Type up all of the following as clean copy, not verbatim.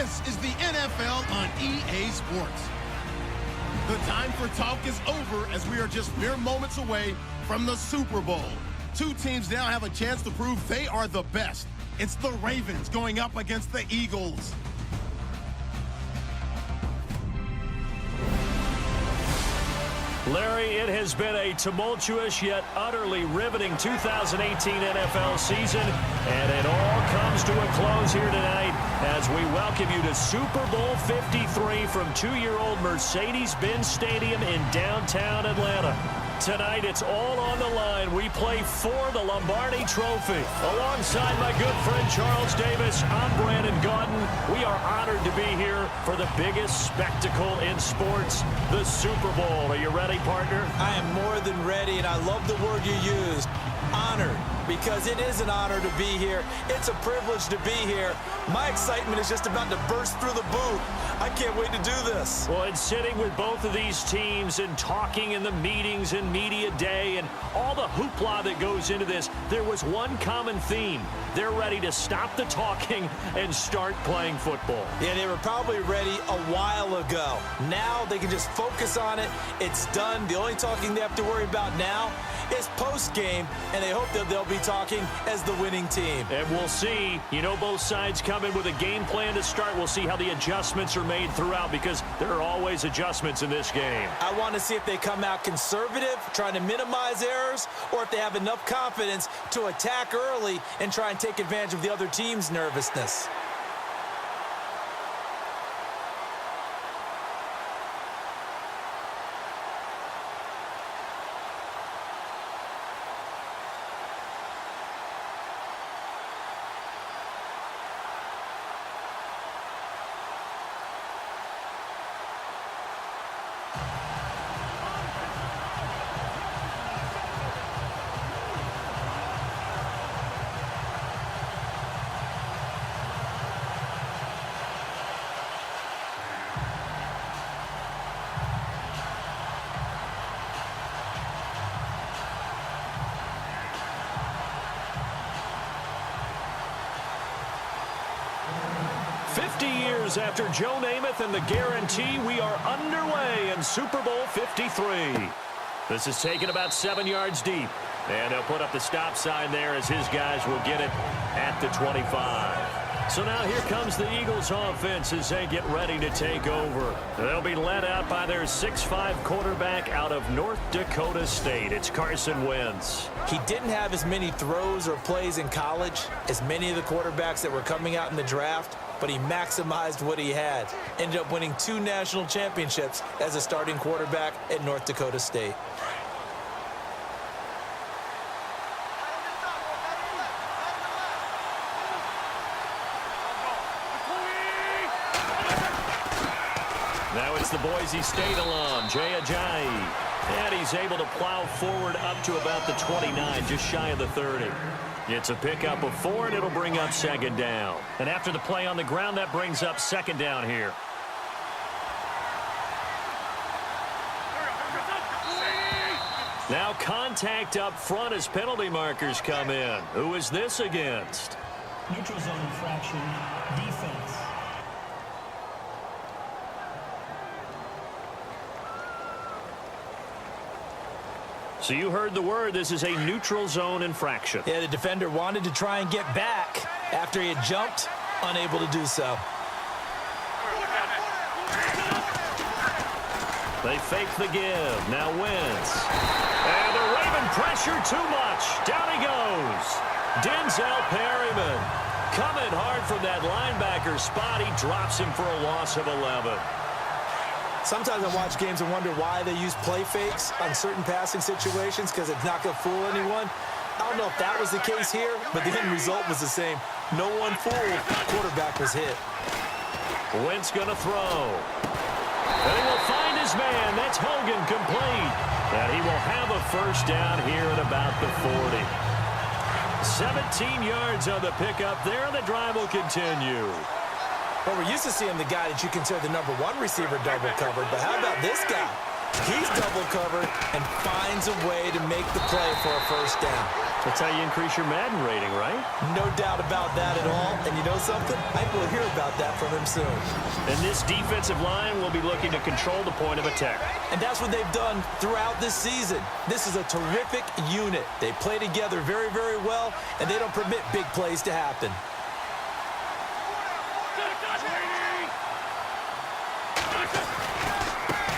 This is the NFL on EA Sports. The time for talk is over as we are just mere moments away from the Super Bowl. Two teams now have a chance to prove they are the best. It's the Ravens going up against the Eagles. Larry, it has been a tumultuous yet utterly riveting 2018 NFL season, and it all comes to a close here tonight as we welcome you to Super Bowl 53 from two-year-old Mercedes-Benz Stadium in downtown Atlanta. Tonight, it's all on the line. We play for the Lombardi Trophy. Alongside my good friend Charles Davis, I'm Brandon Gaudin. We are honored to be here for the biggest spectacle in sports, the Super Bowl. Are you ready, partner? I am more than ready, and I love the word you used, honored, because it is an honor to be here. It's a privilege to be here. My excitement is just about to burst through the booth. I can't wait to do this. Well, and sitting with both of these teams and talking in the meetings and media day and all the hoopla that goes into this, there was one common theme. They're ready to stop the talking and start playing football. Yeah, they were probably ready a while ago. Now they can just focus on it. It's done. The only talking they have to worry about now is post-game, and they hope that they'll be talking as the winning team. And we'll see. You know, both sides come in with a game plan to start. We'll see how the adjustments are made throughout, because there are always adjustments in this game. I want to see if they come out conservative, trying to minimize errors, or if they have enough confidence to attack early and try and take advantage of the other team's nervousness. After Joe Namath and the guarantee, we are underway in Super Bowl 53. This is taken about 7 yards deep, and he'll put up the stop sign there as his guys will get it at the 25. So now here comes the Eagles offense as they get ready to take over. They'll be led out by their 6'5 quarterback out of North Dakota State. It's Carson Wentz. He didn't have as many throws or plays in college as many of the quarterbacks that were coming out in the draft, but he maximized what he had. Ended up winning 2 national championships as a starting quarterback at North Dakota State. Now it's the Boise State alum, Jay Ajayi. And he's able to plow forward up to about the 29, just shy of the 30. It's a pickup of 4, and it'll bring up second down. And after the play on the ground, that brings up second down here. Now contact up front as penalty markers come in. Who is this against? Neutral zone infraction, defense. So you heard the word. This is a neutral zone infraction. Yeah, the defender wanted to try and get back after he had jumped, unable to do so. They fake the give. Now Wentz. And the Raven pressure too much. Down he goes. Denzel Perryman coming hard from that linebacker spot. He drops him for a loss of 11. Sometimes I watch games and wonder why they use play fakes on certain passing situations, because it's not going to fool anyone. I don't know if that was the case here, but the end result was the same. No one fooled. Quarterback was hit. Wentz going to throw. And he will find his man. That's Hogan complete. And he will have a first down here at about the 40. 17 yards on the pickup there. The drive will continue. Well, we're used to seeing the guy that you consider the #1 receiver double covered, but how about this guy? He's double covered and finds a way to make the play for a first down. That's how you increase your Madden rating, right? No doubt about that at all. And you know something? I think we'll hear about that from him soon. And this defensive line will be looking to control the point of attack. And that's what they've done throughout this season. This is a terrific unit. They play together very, very well, and they don't permit big plays to happen.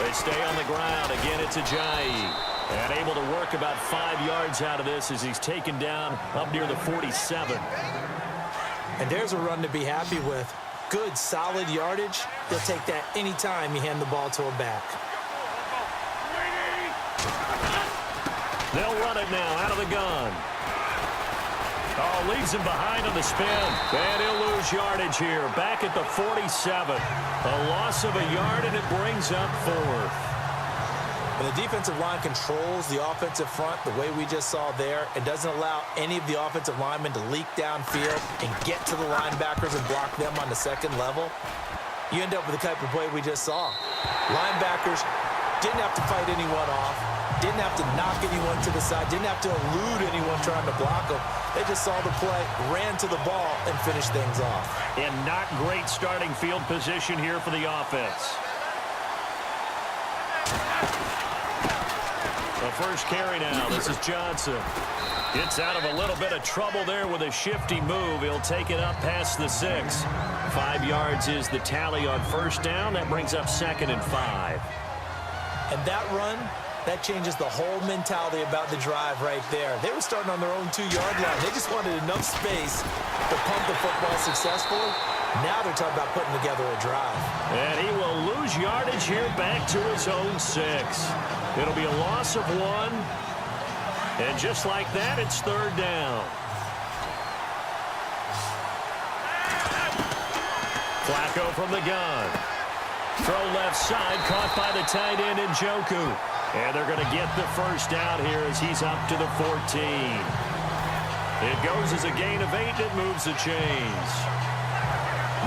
They stay on the ground. Again, it's Ajayi. And able to work about 5 yards out of this as he's taken down up near the 47. And there's a run to be happy with. Good, solid yardage. He'll take that anytime you hand the ball to a back. They'll run it now out of the gun. Oh, leaves him behind on the spin. And he'll lose yardage here. Back at the 47. A loss of a yard, and it brings up 4th. When the defensive line controls the offensive front the way we just saw there, it doesn't allow any of the offensive linemen to leak downfield and get to the linebackers and block them on the second level. You end up with the type of play we just saw. Linebackers didn't have to fight anyone off, didn't have to knock anyone to the side, didn't have to elude anyone trying to block them. They just saw the play, ran to the ball, and finished things off. And not great starting field position here for the offense. The first carry now. This is Johnson. Gets out of a little bit of trouble there with a shifty move. He'll take it up past the 6. 5 yards is the tally on first down. That brings up 2nd and 5. And that run, that changes the whole mentality about the drive right there. They were starting on their own 2-yard line. They just wanted enough space to pump the football successfully. Now they're talking about putting together a drive. And he will lose yardage here back to his own 6. It'll be a loss of 1. And just like that, it's 3rd down. Flacco from the gun. Throw left side, caught by the tight end Njoku. And they're going to get the first down here as he's up to the 14. It goes as a gain of 8. It moves the chains.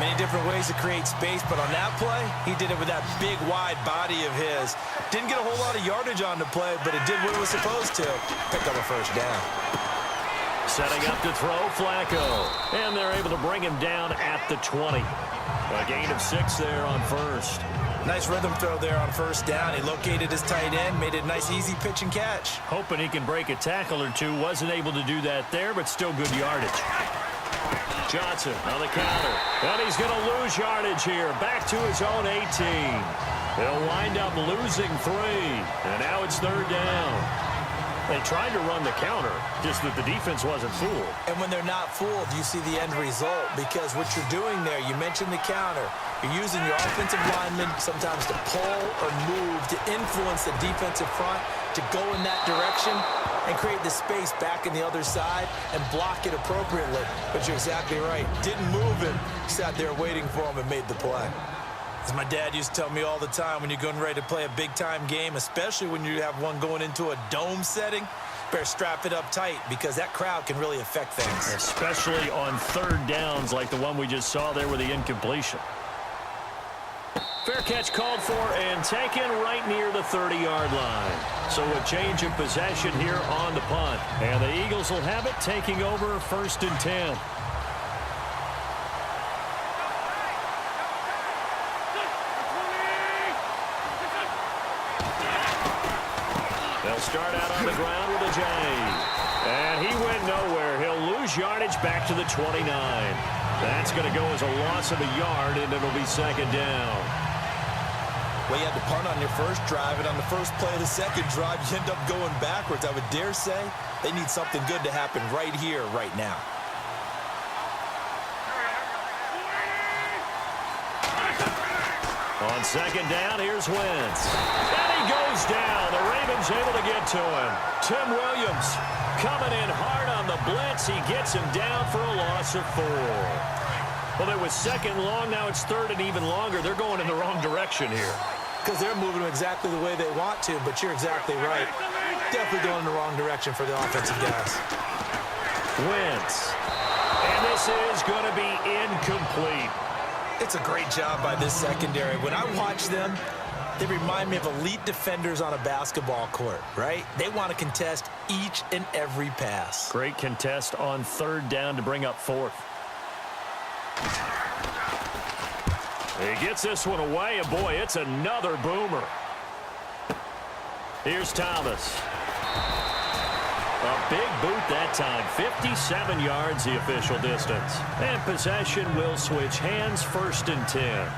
Many different ways to create space, but on that play, he did it with that big, wide body of his. Didn't get a whole lot of yardage on the play, but it did what it was supposed to. Pick up a first down. Setting up to throw, Flacco. And they're able to bring him down at the 20. A gain of 6 there on first. Nice rhythm throw there on first down. He located his tight end, made it a nice, easy pitch and catch. Hoping he can break a tackle or two. Wasn't able to do that there, but still good yardage. Johnson on the counter. And he's going to lose yardage here. Back to his own 18. He'll wind up losing 3. And now it's 3rd down. They tried to run the counter, just that the defense wasn't fooled. And when they're not fooled, you see the end result. Because what you're doing there, you mentioned the counter. You're using your offensive linemen sometimes to pull or move, to influence the defensive front, to go in that direction and create the space back in the other side and block it appropriately. But you're exactly right. Didn't move him. Sat there waiting for him and made the play. As my dad used to tell me all the time, when you're getting ready to play a big-time game, especially when you have one going into a dome setting, better strap it up tight because that crowd can really affect things. Especially on 3rd downs like the one we just saw there with the incompletion. Fair catch called for and taken right near the 30-yard line. So a change of possession here on the punt. And the Eagles will have it, taking over 1st and 10. They'll start out on the ground with Ajayi. And he went nowhere. He'll lose yardage back to the 29. That's going to go as a loss of a yard, and it'll be 2nd down. Well, you had to punt on your first drive, and on the first play of the second drive, you end up going backwards. I would dare say they need something good to happen right here, right now. On 2nd down, here's Wentz. And he goes down. The Ravens able to get to him. Tim Williams coming in hard on the blitz. He gets him down for a loss of 4. Well, it was 2nd long. Now it's 3rd and even longer. They're going in the wrong direction here. Because they're moving exactly the way they want to, but you're exactly right. Definitely going in the wrong direction for the offensive guys. Wentz. And this is going to be incomplete. It's a great job by this secondary. When I watch them, They remind me of elite defenders on a basketball court, right? They want to contest each and every pass. Great contest on third down to bring up fourth. He gets this one away, and boy, it's another boomer. Here's Thomas. A big boot that time. 57 yards the official distance. And possession will switch hands, 1st and 10.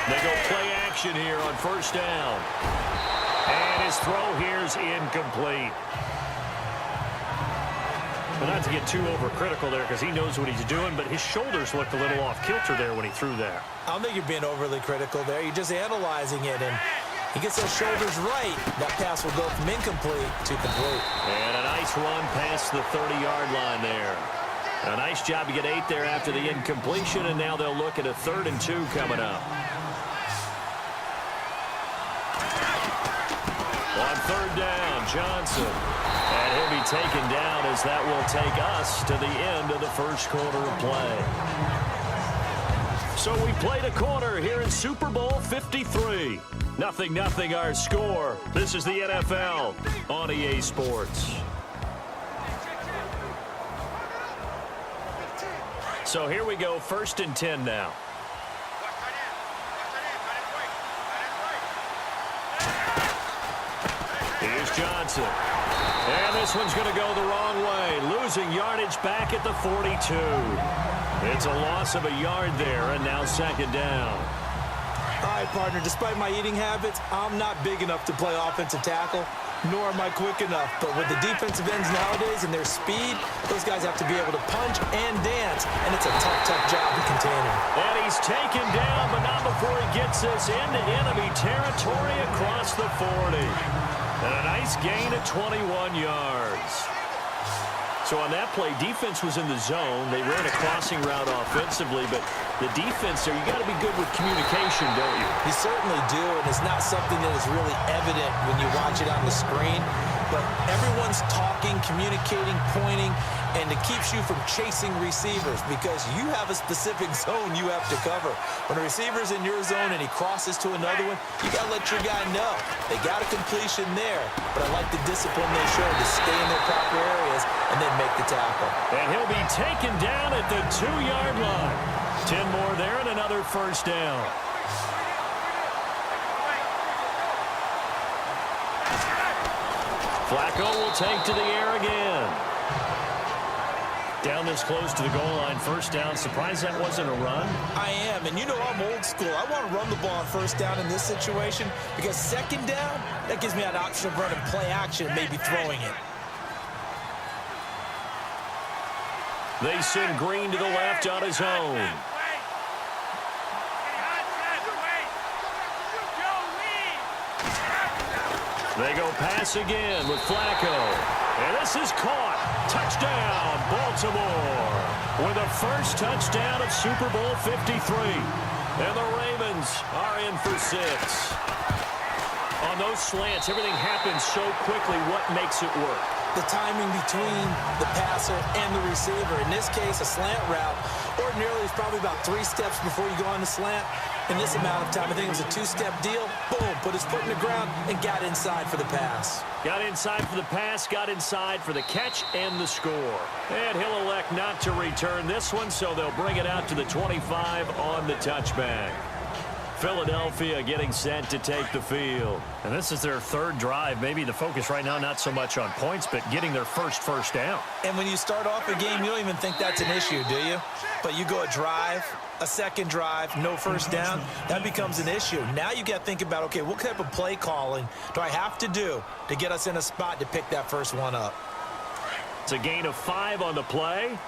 They go play action here on 1st down. And his throw here is incomplete. Well, not to get too overcritical there because he knows what he's doing, but his shoulders looked a little off kilter there when he threw there. I don't think you're being overly critical there. You're just analyzing it, and he gets those shoulders right. That pass will go from incomplete to complete. And a nice run past the 30-yard line there. A nice job to get 8 there after the incompletion, and now they'll look at a 3rd and 2 coming up. On 3rd down, Johnson. And he'll be taken down as that will take us to the end of the first quarter of play. So we played a quarter here in Super Bowl 53. 0-0 our score. This is the NFL on EA Sports. So here we go, 1st and 10 now. Here's Johnson. And this one's going to go the wrong way. Losing yardage back at the 42. It's a loss of a yard there, and now 2nd down. All right, partner, despite my eating habits, I'm not big enough to play offensive tackle, nor am I quick enough. But with the defensive ends nowadays and their speed, those guys have to be able to punch and dance, and it's a tough, tough job to contain him. And he's taken down, but not before he gets this into enemy territory across the 40. And a nice gain of 21 yards. So on that play, defense was in the zone. They ran a crossing route offensively, but the defense there, you got to be good with communication, don't you? You certainly do, and it's not something that is really evident when you watch it on the screen. But everyone's talking, communicating, pointing, and it keeps you from chasing receivers because you have a specific zone you have to cover. When a receiver's in your zone and he crosses to another one, you got to let your guy know. They got a completion there, but I like the discipline they showed to stay in their proper areas and then make the tackle. And he'll be taken down at the 2-yard line. 10 more there and another 1st down. Flacco will take to the air again. Down this close to the goal line, 1st down. Surprised that wasn't a run? I am, and you know I'm old school. I want to run the ball on 1st down in this situation because 2nd down, that gives me an option of running play action and maybe throwing it. They send Green to the left on his own. They go pass again with Flacco. And this is caught. Touchdown, Baltimore. With a first touchdown of Super Bowl 53. And the Ravens are in for 6. On those slants, everything happens so quickly. What makes it work? The timing between the passer and the receiver. In this case, a slant route. Ordinarily, it's probably about 3 steps before you go on the slant. In this amount of time, I think it was a 2-step deal. Boom, put his foot in the ground and got inside for the pass. Got inside for the pass, got inside for the catch and the score. And he'll elect not to return this one, so they'll bring it out to the 25 on the touchback. Philadelphia getting set to take the field. And this is their 3rd drive. Maybe the focus right now not so much on points, but getting their first down. And when you start off a game, you don't even think that's an issue, do you? But you go a drive, a 2nd drive, no 1st down, that becomes an issue. Now you got to think about, okay, what type of play calling do I have to do to get us in a spot to pick that first one up? It's a gain of 5 on the play.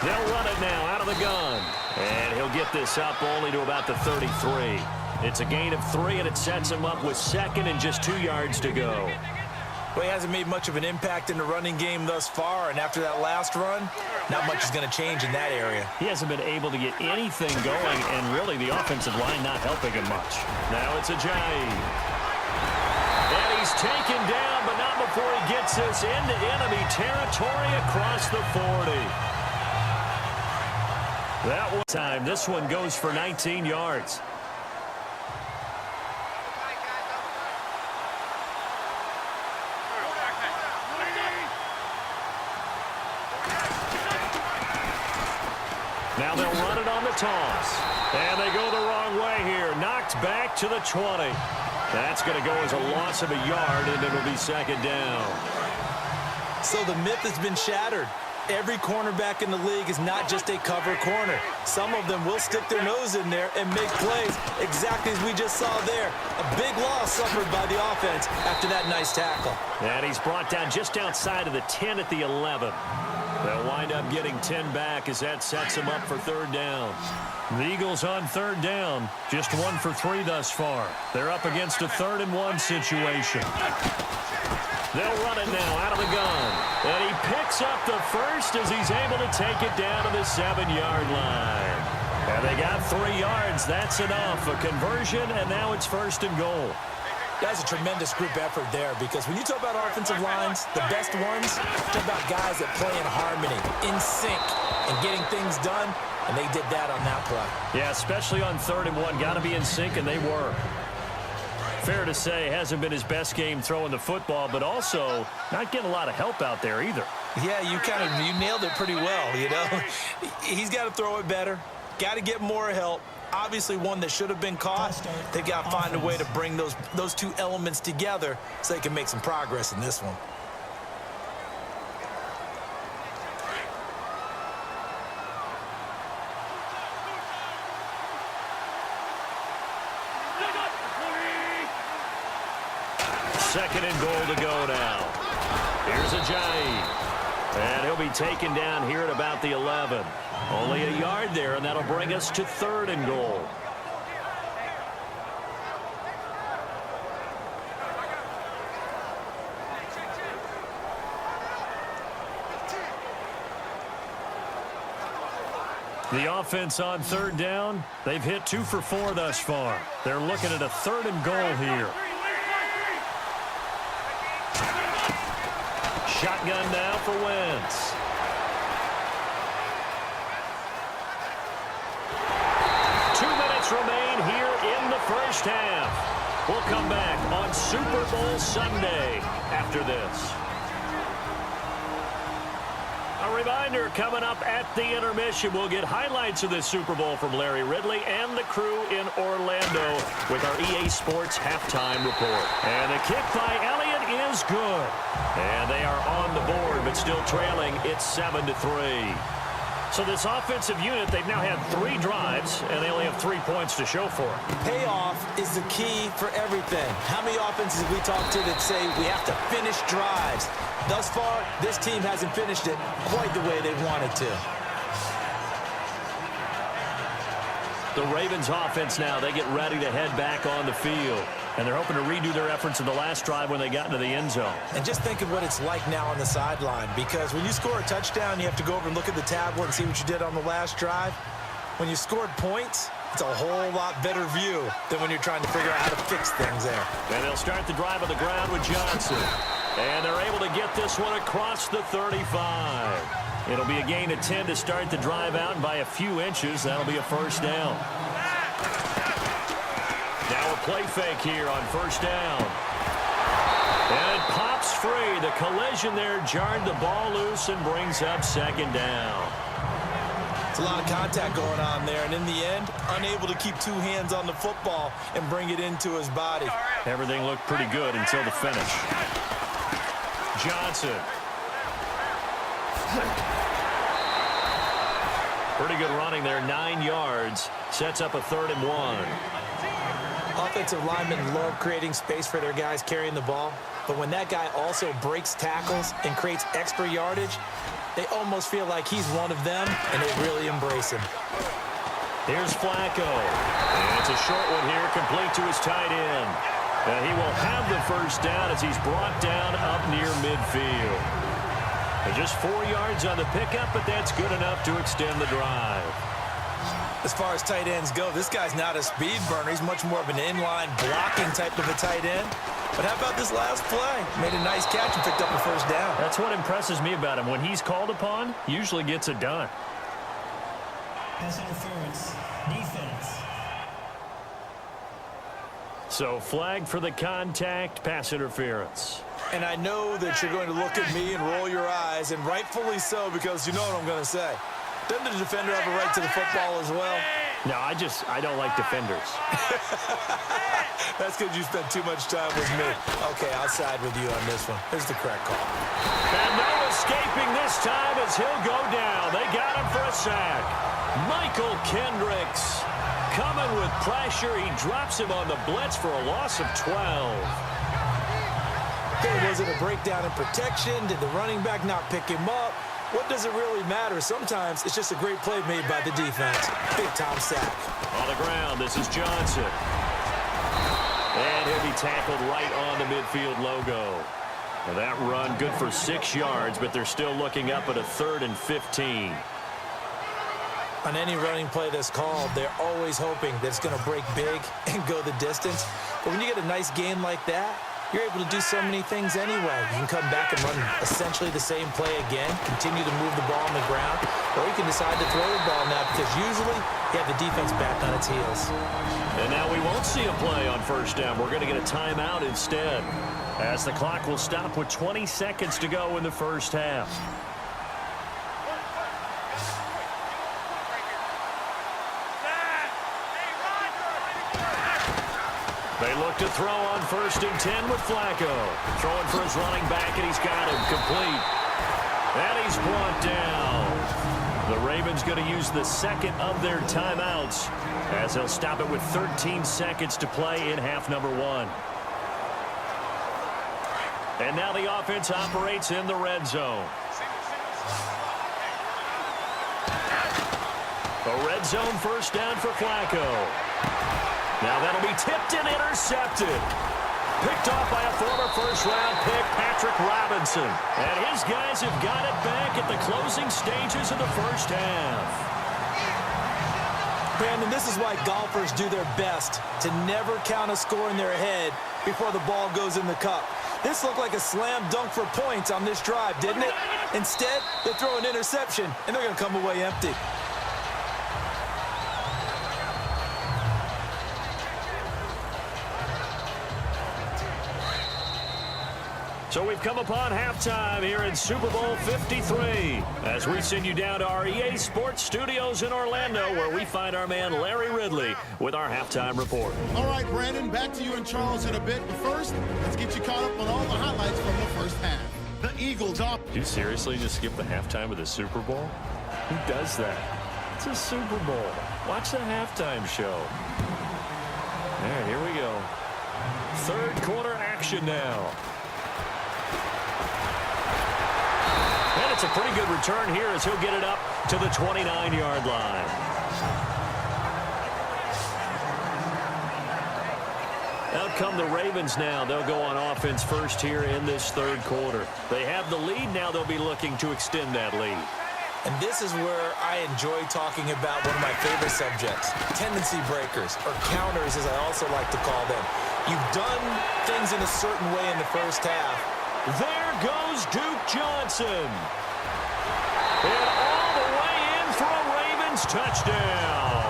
They'll run it now out of the gun. And he'll get this up only to about the 33. It's a gain of 3, and it sets him up with 2nd and just 2 yards to go. Well, he hasn't made much of an impact in the running game thus far, and after that last run, not much is going to change in that area. He hasn't been able to get anything going, and really the offensive line not helping him much. Now it's Ajayi. And he's taken down, but not before he gets this into enemy territory across the 40. That one time, this one goes for 19 yards. Now they'll run it on the toss. And they go the wrong way here. Knocked back to the 20. That's going to go as a loss of a yard, and it'll be second down. So the myth has been shattered. Every cornerback in the league is not just a cover corner. Some of them will stick their nose in there and make plays exactly as we just saw there. A big loss suffered by the offense after that nice tackle. And he's brought down just outside of the 10 at the 11. They'll wind up getting 10 back as that sets him up for third down. The Eagles on third down, just 1 for 3 thus far. They're up against a 3rd and 1 situation. They'll run it now out of the gun. And he picks up the first as he's able to take it down to the 7-yard line. And they got 3 yards. That's enough. A conversion, and now it's 1st and goal. That's a tremendous group effort there, because when you talk about offensive lines, the best ones, talk about guys that play in harmony, in sync, and getting things done, and they did that on that play. Yeah, especially on 3rd and 1. Got to be in sync, and they were. Fair to say, hasn't been his best game throwing the football, but also not getting a lot of help out there either. Yeah, you nailed it pretty well, you know. He's got to throw it better, got to get more help. Obviously one that should have been caught. They've got to find a way to bring those two elements together so they can make some progress in this one. Second and goal to go now. Here's Ajayi. And he'll be taken down here at about the 11. Only a yard there, and that'll bring us to 3rd and goal. The offense on 3rd down, they've hit 2 for 4 thus far. They're looking at a 3rd and goal here. Shotgun now for Wentz. Remain here in the first half. We'll come back on Super Bowl Sunday after this. A reminder, coming up at the intermission, we'll get highlights of this Super Bowl from Larry Ridley and the crew in Orlando with our EA Sports halftime report. And the kick by Elliott is good. And they are on the board, but still trailing. It's 7-3. So this offensive unit, they've now had 3 drives, and they only have 3 points to show for it. Payoff is the key for everything. How many offenses have we talked to that say we have to finish drives? Thus far, this team hasn't finished it quite the way they wanted to. The Ravens offense now, they get ready to head back on the field. And they're hoping to redo their efforts in the last drive when they got into the end zone. And just think of what it's like now on the sideline, because when you score a touchdown, you have to go over and look at the tablet and see what you did on the last drive. When you scored points, it's a whole lot better view than when you're trying to figure out how to fix things there. And they'll start the drive on the ground with Johnson. And they're able to get this one across the 35. It'll be a gain of 10 to start the drive out, and by a few inches, that'll be a first down. Now a play fake here on first down. And it pops free. The collision there jarred the ball loose and brings up second down. It's a lot of contact going on there, and in the end, unable to keep 2 hands on the football and bring it into his body. Everything looked pretty good until the finish. Johnson. Pretty good running there, 9 yards. Sets up a 3rd and 1. Offensive linemen love creating space for their guys carrying the ball, but when that guy also breaks tackles and creates extra yardage, they almost feel like he's one of them, and they really embrace him. Here's Flacco. And it's a short one here, complete to his tight end. And he will have the first down as he's brought down up near midfield. And just 4 yards on the pickup, but that's good enough to extend the drive. As far as tight ends go, this guy's not a speed burner. He's much more of an inline blocking type of a tight end. But how about this last play? Made a nice catch and picked up a first down. That's what impresses me about him. When he's called upon, usually gets it done. Pass interference. Defense. So flag for the contact, pass interference. And I know that you're going to look at me and roll your eyes, and rightfully so, because you know what I'm going to say. Doesn't the defender have a right to the football as well? No, I don't like defenders. That's because you spent too much time with me. Okay, I'll side with you on this one. Here's the correct call. And no escaping this time as he'll go down. They got him for a sack. Michael Kendricks coming with pressure. He drops him on the blitz for a loss of 12. Okay, was it a breakdown in protection? Did the running back not pick him up? What does it really matter? Sometimes it's just a great play made by the defense. Big-time sack. On the ground, this is Johnson. And he'll be tackled right on the midfield logo. Now that run good for 6 yards, but they're still looking up at a 3rd and 15. On any running play that's called, they're always hoping that it's going to break big and go the distance. But when you get a nice gain like that, you're able to do so many things anyway. You can come back and run essentially the same play again, continue to move the ball on the ground, or you can decide to throw the ball now because usually you have the defense back on its heels. And now we won't see a play on first down. We're going to get a timeout instead, as the clock will stop with 20 seconds to go in the first half. They look to throw on 1st and 10 with Flacco. Throwing for his running back, and he's got him complete. And he's brought down. The Ravens going to use the second of their timeouts as they'll stop it with 13 seconds to play in half number 1. And now the offense operates in the red zone. A red zone first down for Flacco. Now that'll be tipped and intercepted. Picked off by a former first-round pick, Patrick Robinson. And his guys have got it back at the closing stages of the first half. Brandon, this is why golfers do their best to never count a score in their head before the ball goes in the cup. This looked like a slam dunk for points on this drive, didn't it? Instead, they throw an interception, and they're going to come away empty. So we've come upon halftime here in Super Bowl 53 as we send you down to our EA Sports Studios in Orlando, where we find our man Larry Ridley with our halftime report. All right, Brandon, back to you and Charles in a bit. But first, let's get you caught up on all the highlights from the first half. The Eagles up. Do you seriously just skip the halftime of the Super Bowl? Who does that? It's a Super Bowl. Watch the halftime show. All right, here we go. Third quarter action now. And it's a pretty good return here as he'll get it up to the 29-yard line. Out come the Ravens now. They'll go on offense first here in this third quarter. They have the lead. Now they'll be looking to extend that lead. And this is where I enjoy talking about one of my favorite subjects, tendency breakers, or counters as I also like to call them. You've done things in a certain way in the first half. There goes Duke Johnson. And all the way in for a Ravens touchdown.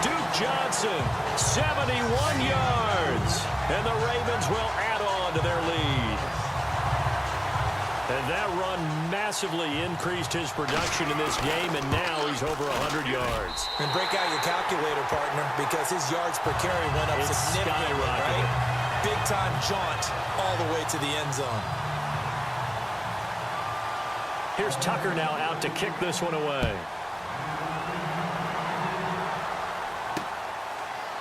Duke Johnson, 71 yards. And the Ravens will add on to their lead. And that run massively increased his production in this game, and now he's over 100 yards. And break out your calculator, partner, because his yards per carry went up significantly, right? Big-time jaunt all the way to the end zone. Here's Tucker now out to kick this one away.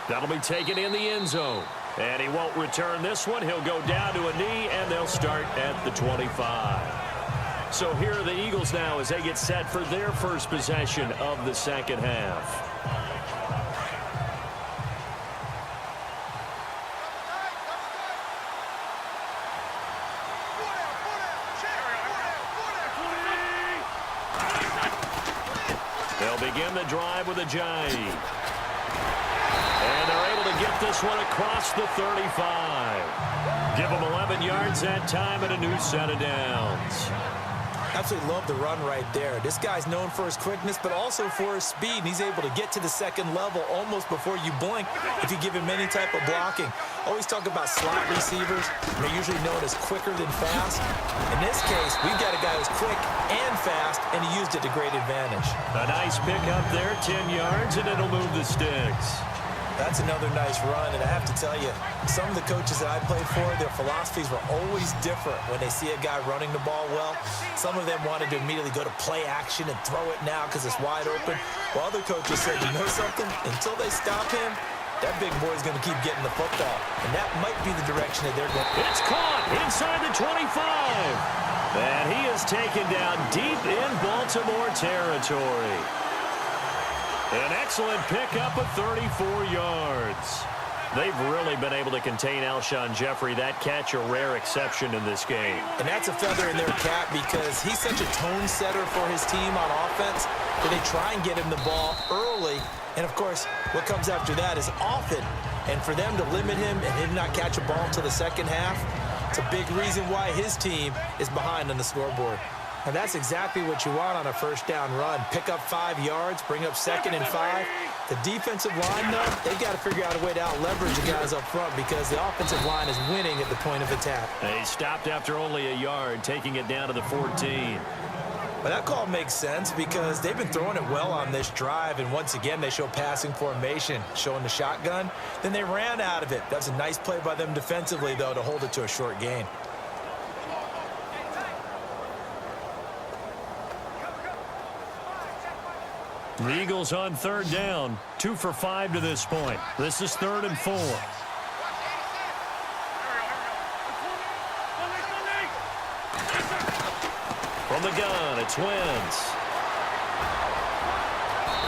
That'll be taken in the end zone. And he won't return this one. He'll go down to a knee, and they'll start at the 25. So here are the Eagles now as they get set for their first possession of the second half. begin the drive with a jive. And they're able to get this one across the 35. Give them 11 yards that time and a new set of downs. Absolutely love the run right there. This guy's known for his quickness, but also for his speed. And he's able to get to the second level almost before you blink if you give him any type of blocking. Always talk about slot receivers. They're usually known as quicker than fast. In this case, we've got a guy who's quick and fast, and he used it to great advantage. A nice pickup there, 10 yards, and it'll move the sticks. That's another nice run, and I have to tell you, some of the coaches that I played for, their philosophies were always different when they see a guy running the ball well. Some of them wanted to immediately go to play action and throw it now because it's wide open, while other coaches said, you know something? Until they stop him, that big boy's going to keep getting the football, and that might be the direction that they're going. It's caught inside the 25, and he is taken down deep in Baltimore territory. An excellent pickup of 34 yards. They've really been able to contain Alshon Jeffrey. That catch a rare exception in this game. And that's a feather in their cap because he's such a tone setter for his team on offense that they try and get him the ball early. And, of course, what comes after that is often. And for them to limit him and him not catch a ball until the second half, it's a big reason why his team is behind on the scoreboard. And that's exactly what you want on a first down run. Pick up 5 yards, bring up 2nd and 5. The defensive line, though, they've got to figure out a way to out-leverage the guys up front because the offensive line is winning at the point of attack. They stopped after only a yard, taking it down to the 14. But that call makes sense because they've been throwing it well on this drive, and once again, they show passing formation, showing the shotgun. Then they ran out of it. That's a nice play by them defensively, though, to hold it to a short gain. The Eagles on 3rd down, 2 for 5 to this point. This is 3rd and 4. From the gun, it's Wentz.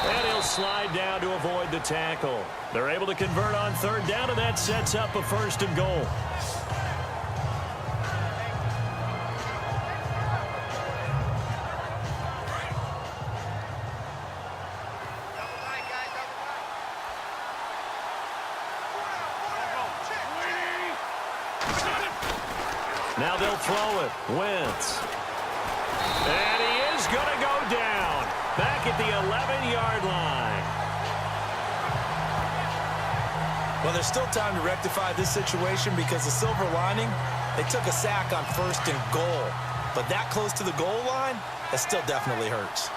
And he'll slide down to avoid the tackle. They're able to convert on 3rd down, and that sets up a 1st and goal. Now they'll throw it. Wentz. And he is going to go down. Back at the 11-yard line. Well, there's still time to rectify this situation because the silver lining, they took a sack on 1st and goal. But that close to the goal line, that still definitely hurts.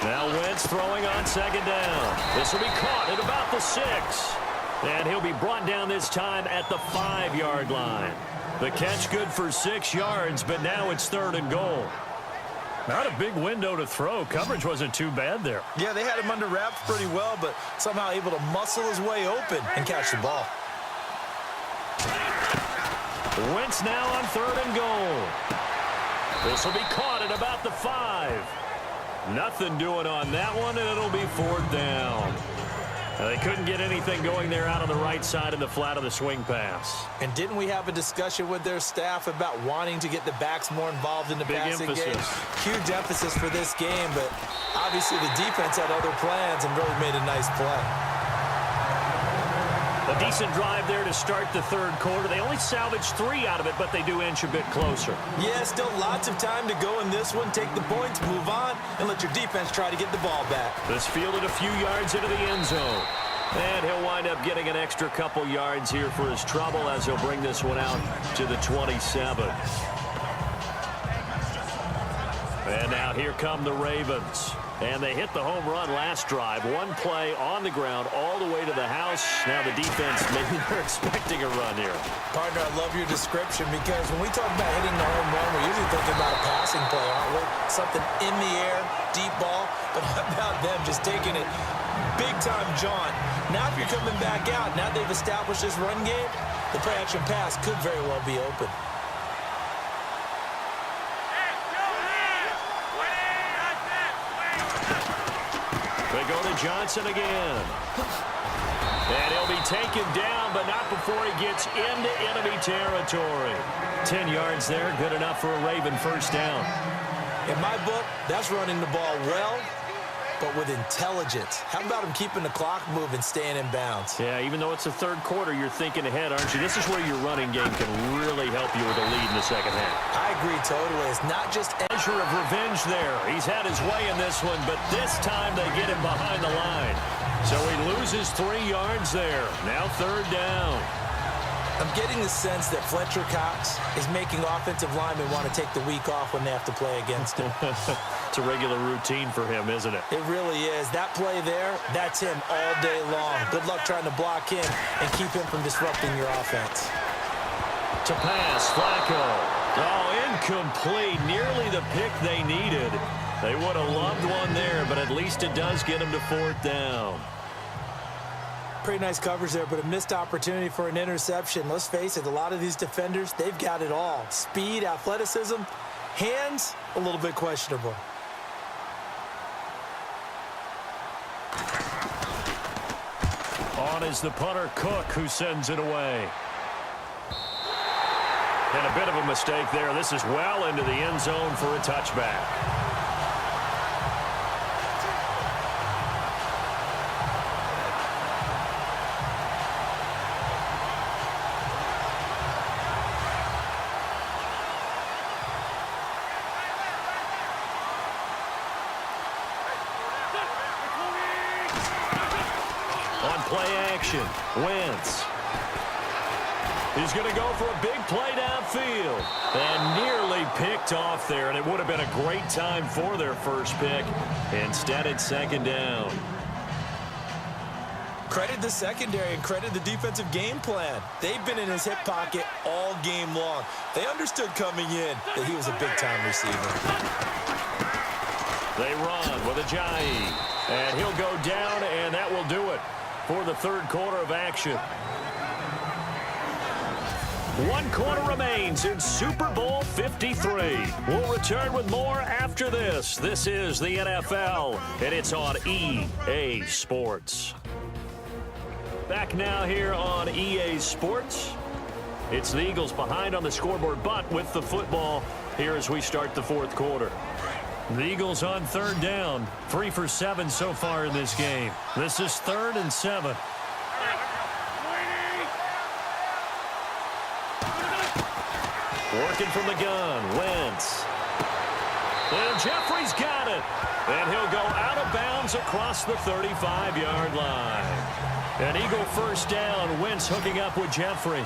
Now Wentz throwing on 2nd down. This will be caught at about the 6. And he'll be brought down this time at the 5-yard line. The catch good for 6 yards, but now it's 3rd and goal. Not a big window to throw. Coverage wasn't too bad there. Yeah, they had him under wraps pretty well, but somehow able to muscle his way open and catch the ball. Wentz now on 3rd and goal. This will be caught at about the 5. Nothing doing on that one, and it'll be 4th down. They couldn't get anything going there out on the right side of the flat of the swing pass. And didn't we have a discussion with their staff about wanting to get the backs more involved in the passing game? Huge emphasis for this game, but obviously the defense had other plans and really made a nice play. A decent drive there to start the 3rd quarter. They only salvaged 3 out of it, but they do inch a bit closer. Yeah, still lots of time to go in this one. Take the points, move on, and let your defense try to get the ball back. This fielded a few yards into the end zone. And he'll wind up getting an extra couple yards here for his trouble as he'll bring this one out to the 27. And now here come the Ravens. And they hit the home run last drive. One play on the ground all the way to the house. Now the defense, maybe they're expecting a run here. Partner, I love your description because when we talk about hitting the home run, we're usually thinking about a passing play, aren't we? Something in the air, deep ball. But how about them just taking it big-time jaunt? Now if you're coming back out, now they've established this run game, the play-action pass could very well be open. They go to Johnson again. And he'll be taken down, but not before he gets into enemy territory. 10 yards there, good enough for a Raven first down. In my book, that's running the ball well, but with intelligence. How about him keeping the clock moving, staying in bounds? Yeah, even though it's the third quarter, you're thinking ahead, aren't you? This is where your running game can really help you with a lead in the second half. I agree totally. It's not just Measure of revenge there. He's had his way in this one, but this time they get him behind the line. So he loses 3 yards there. Now third down. I'm getting the sense that Fletcher Cox is making offensive linemen want to take the week off when they have to play against him. It's a regular routine for him, isn't it? It really is. That play there, that's him all day long. Good luck trying to block him and keep him from disrupting your offense. To pass, Flacco. Oh, incomplete. Nearly the pick they needed. They would have loved one there, but at least it does get them to fourth down. Pretty nice coverage there, but a missed opportunity for an interception. Let's face it, a lot of these defenders, they've got it all. Speed, athleticism, hands, a little bit questionable. On is the punter, Cook, who sends it away. And a bit of a mistake there. This is well into the end zone for a touchback. Play action. Wentz. He's going to go for a big play downfield. And nearly picked off there. And it would have been a great time for their first pick. Instead, it's second down. Credit the secondary and credit the defensive game plan. They've been in his hip pocket all game long. They understood coming in that he was a big-time receiver. They run with Ajayi. And he'll go down, and that will do it for the third quarter of action. 1 quarter remains in Super Bowl 53. We'll return with more after this. This is the NFL, and it's on EA Sports. Back now here on EA Sports. It's the Eagles behind on the scoreboard, but with the football here as we start the fourth quarter. The Eagles on third down, 3 for 7 so far in this game. This is 3rd and 7. Working from the gun, Wentz. And Jeffrey's got it. And he'll go out of bounds across the 35-yard line. An Eagle first down, Wentz hooking up with Jeffrey.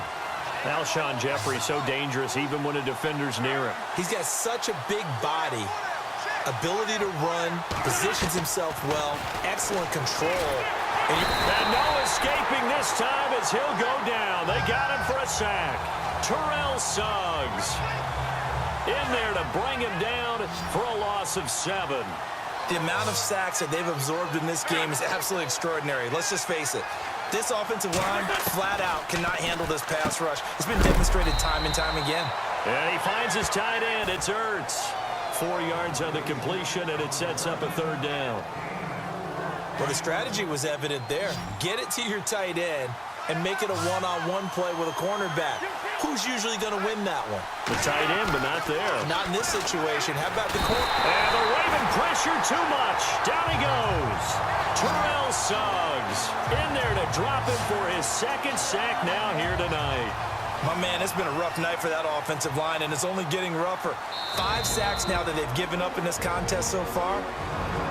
Alshon Jeffrey so dangerous even when a defender's near him. He's got such a big body. Ability to run, positions himself well, excellent control. And no escaping this time as he'll go down. They got him for a sack. Terrell Suggs in there to bring him down for a loss of 7. The amount of sacks that they've absorbed in this game is absolutely extraordinary. Let's just face it. This offensive line, flat out, cannot handle this pass rush. It's been demonstrated time and time again. And he finds his tight end. It's Ertz. 4 yards on the completion, and it sets up a third down. Well, the strategy was evident there. Get it to your tight end and make it a one-on-one play with a cornerback. Who's usually going to win that one? The tight end, but not there. Not in this situation. How about the corner? And the Raven pressure too much. Down he goes. Terrell Suggs in there to drop him for his second sack now here tonight. My man, it's been a rough night for that offensive line, and it's only getting rougher. 5 sacks now that they've given up in this contest so far.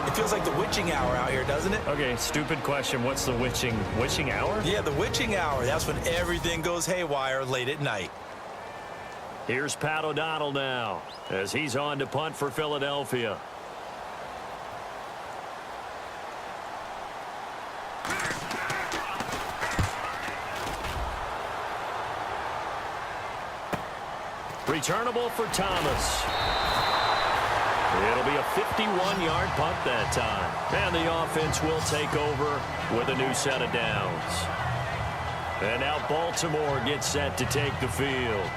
It feels like the witching hour out here, doesn't it? Okay, stupid question. What's the witching hour? Yeah, the witching hour. That's when everything goes haywire late at night. Here's Pat O'Donnell now as he's on to punt for Philadelphia. Returnable for Thomas. It'll be a 51-yard punt that time. And the offense will take over with a new set of downs. And now Baltimore gets set to take the field.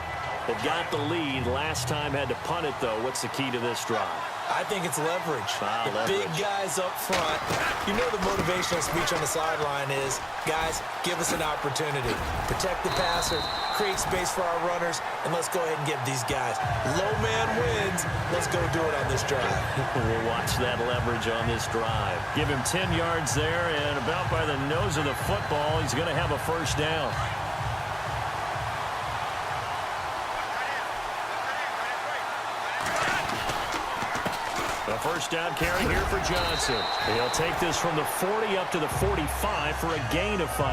They've got the lead. Last time had to punt it, though. What's the key to this drive? I think it's leverage. The leverage. Big guys up front. You know the motivational speech on the sideline is, guys, give us an opportunity. Protect the passer, create space for our runners, and let's go ahead and get these guys. Low man wins. Let's go do it on this drive. We'll watch that leverage on this drive. Give him 10 yards there, and about by the nose of the football, he's going to have a first down. A first down carry here for Johnson. He'll take this from the 40 up to the 45 for a gain of 5.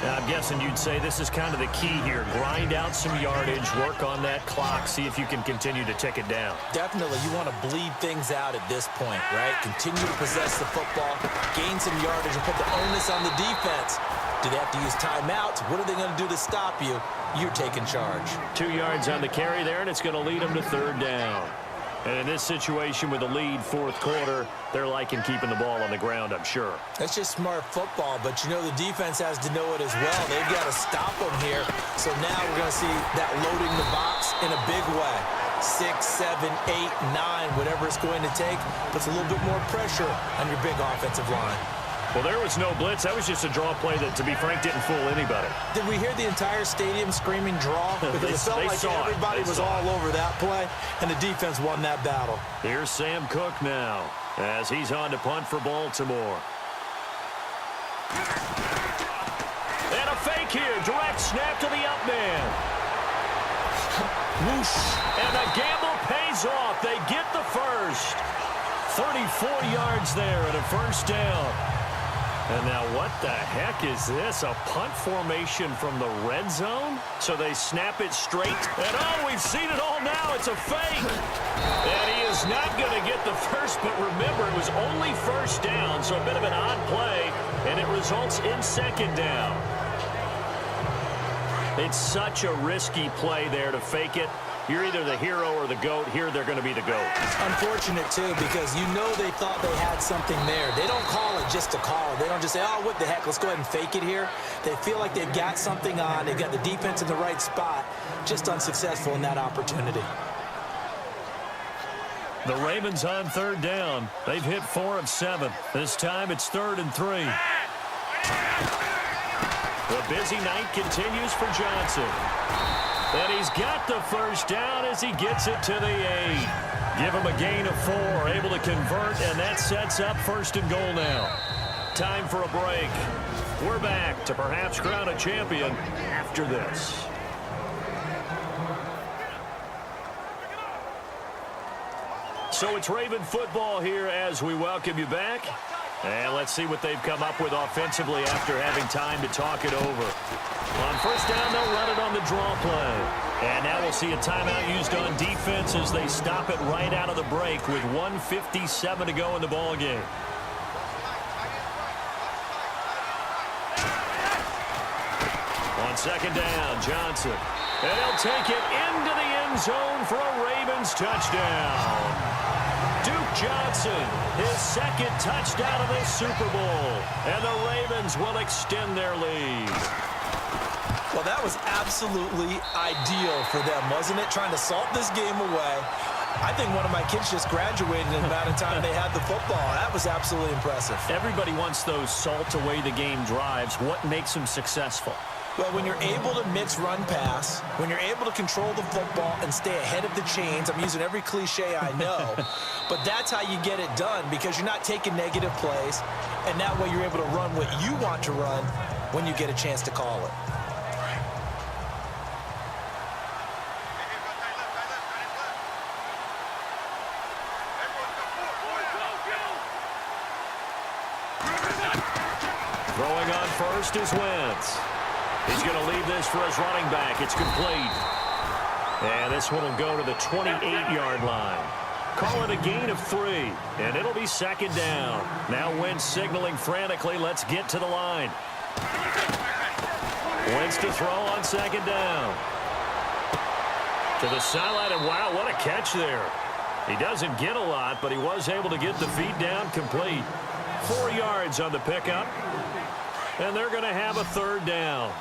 Now, I'm guessing you'd say this is kind of the key here. Grind out some yardage, work on that clock, see if you can continue to tick it down. Definitely, you want to bleed things out at this point, right? Continue to possess the football, gain some yardage, and put the onus on the defense. Do they have to use timeouts? What are they going to do to stop you? You're taking charge. 2 yards on the carry there, and it's going to lead them to third down. And in this situation with the lead, fourth quarter, they're liking keeping the ball on the ground, I'm sure. That's just smart football, but you know the defense has to know it as well. They've got to stop them here. So now we're going to see that loading the box in a big way. 6, 7, 8, 9, whatever it's going to take, puts a little bit more pressure on your big offensive line. Well, there was no blitz. That was just a draw play that, to be frank, didn't fool anybody. Did we hear the entire stadium screaming draw? Because it felt like everybody was all over that play, and the defense won that battle. Here's Sam Cook now, as he's on to punt for Baltimore. And a fake here. Direct snap to the up man. Whoosh. And the gamble pays off. They get the first. 34 yards there and a first down. And now what the heck is this? A punt formation from the red zone? So they snap it straight. And oh, we've seen it all now. It's a fake. And he is not going to get the first, but remember, it was only first down, so a bit of an odd play, and it results in second down. It's such a risky play there to fake it. You're either the hero or the GOAT. Here, they're going to be the GOAT. Unfortunate, too, because you know they thought they had something there. They don't call it just to call it. They don't just say, oh, what the heck, let's go ahead and fake it here. They feel like they've got something on. They've got the defense in the right spot. Just unsuccessful in that opportunity. The Ravens on third down. They've hit 4 of 7. This time it's 3rd and 3. The busy night continues for Johnson. And he's got the first down as he gets it to the 8. Give him a gain of 4, able to convert, and that sets up 1st and goal now. Time for a break. We're back to perhaps crown a champion after this. So it's Raven football here as we welcome you back. And let's see what they've come up with offensively after having time to talk it over. On first down, they'll run it on the draw play. And now we'll see a timeout used on defense as they stop it right out of the break with 1:57 to go in the ballgame. On second down, Johnson. And he'll take it into the end zone for a Ravens touchdown. Duke Johnson, his second touchdown of this Super Bowl. And the Ravens will extend their lead. Well, that was absolutely ideal for them, wasn't it? Trying to salt this game away. I think one of my kids just graduated in the amount of time they had the football. That was absolutely impressive. Everybody wants those salt away the game drives. What makes them successful? Well, when you're able to mix run-pass, when you're able to control the football and stay ahead of the chains, I'm using every cliche I know, but that's how you get it done because you're not taking negative plays, and that way you're able to run what you want to run when you get a chance to call it. Throwing on first is Wentz. He's going to leave this for his running back. It's complete. And this one will go to the 28-yard line. Call it a gain of 3, and it'll be second down. Now Wentz signaling frantically, let's get to the line. Wentz to throw on second down. To the sideline, and wow, what a catch there. He doesn't get a lot, but he was able to get the feet down complete. 4 yards on the pickup, and they're going to have a third down.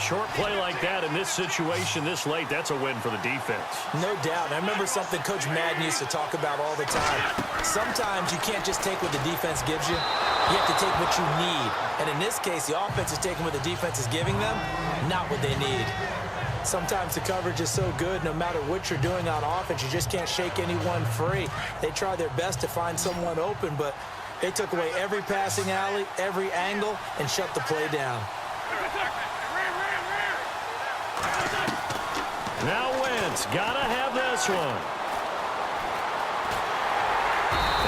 Short play like that in this situation this late, that's a win for the defense. No doubt. I remember something Coach Madden used to talk about all the time. Sometimes you can't just take what the defense gives you. You have to take what you need. And in this case, the offense is taking what the defense is giving them, not what they need. Sometimes the coverage is so good, no matter what you're doing on offense, you just can't shake anyone free. They try their best to find someone open, but they took away every passing alley, every angle, and shut the play down. Now Wentz, gotta have this one.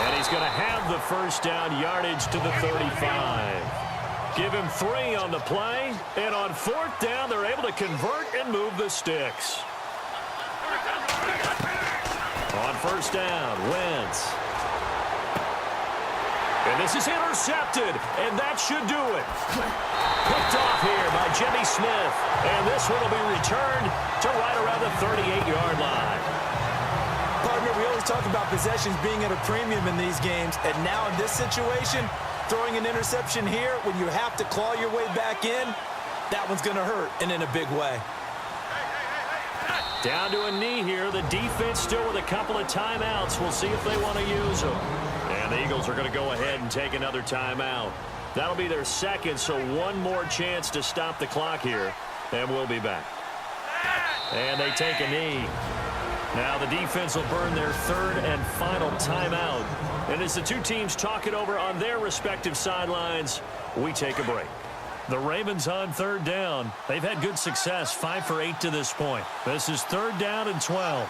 And he's gonna have the first down, yardage to the 35. Give him 3 on the play, and on 4th down, they're able to convert and move the sticks. On 1st down, Wentz. And this is intercepted, and that should do it. Picked off here by Jimmy Smith, and this one will be returned to right around the 38-yard line. Partner, we always talk about possessions being at a premium in these games, and now in this situation, throwing an interception here when you have to claw your way back in, that one's going to hurt, and in a big way. Down to a knee here. The defense still with a couple of timeouts. We'll see if they want to use them. And the Eagles are going to go ahead and take another timeout. That'll be their second, so one more chance to stop the clock here. And we'll be back. And they take a knee. Now the defense will burn their 3rd and final timeout. And as the two teams talk it over on their respective sidelines, we take a break. The Ravens on 3rd down. They've had good success, 5 for 8 to this point. This is 3rd down and 12.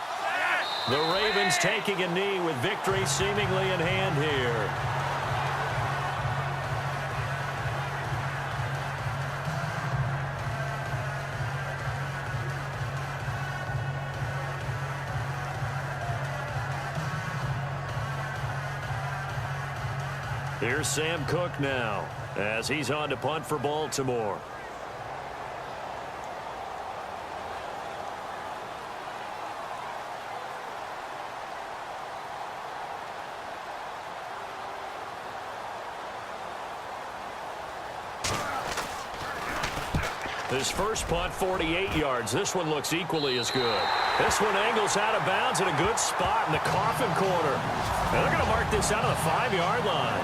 The Ravens taking a knee with victory seemingly in hand here. Here's Sam Cook now as he's on to punt for Baltimore. His first punt, 48 yards. This one looks equally as good. This one angles out of bounds in a good spot in the coffin corner. And they're going to mark this out of the 5-yard line.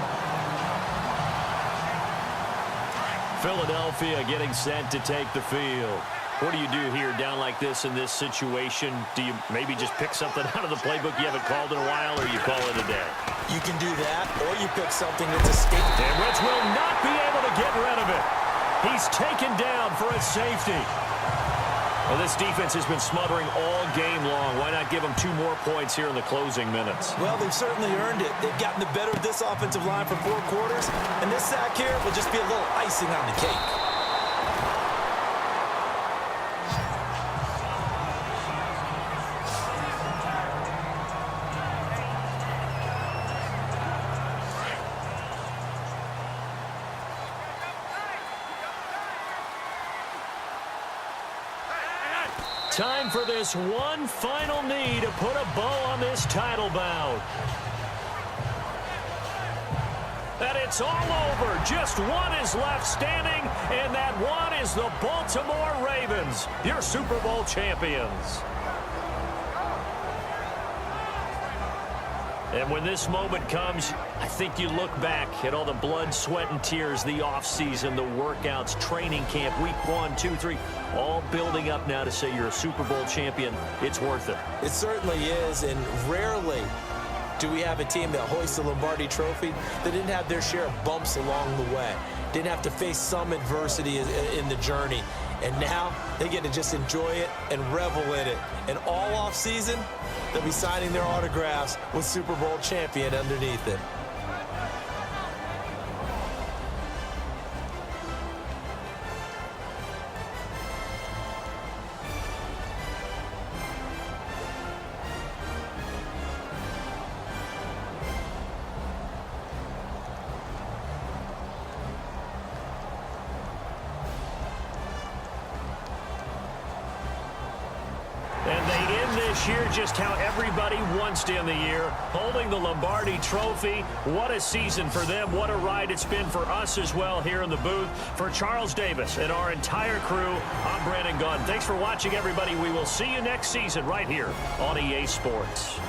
Philadelphia getting set to take the field. What do you do here down like this in this situation? Do you maybe just pick something out of the playbook you haven't called in a while, or you call it a day? You can do that, or you pick something that's a stick. And Wentz will not be able to get rid of it. He's taken down for a safety. Well, this defense has been smothering all game long. Why not give them 2 more points here in the closing minutes? Well, they've certainly earned it. They've gotten the better of this offensive line for 4 quarters, and this sack here will just be a little icing on the cake. Time for this one final knee to put a bow on this title bout. And it's all over. Just one is left standing, and that one is the Baltimore Ravens, your Super Bowl champions. And when this moment comes, I think you look back at all the blood, sweat, and tears, the offseason, the workouts, training camp, week 1, 2, 3, all building up now to say you're a Super Bowl champion. It's worth it. It certainly is, and rarely do we have a team that hoists the Lombardi Trophy that didn't have their share of bumps along the way, didn't have to face some adversity in the journey. And now they get to just enjoy it and revel in it. And all off season, they'll be signing their autographs with Super Bowl champion underneath it. And And they end this year just how everybody wants to end the year, holding the Lombardi Trophy. What a season for them. What a ride it's been for us as well here in the booth. For Charles Davis and our entire crew, I'm Brandon Gunn. Thanks for watching, everybody. We will see you next season right here on EA Sports.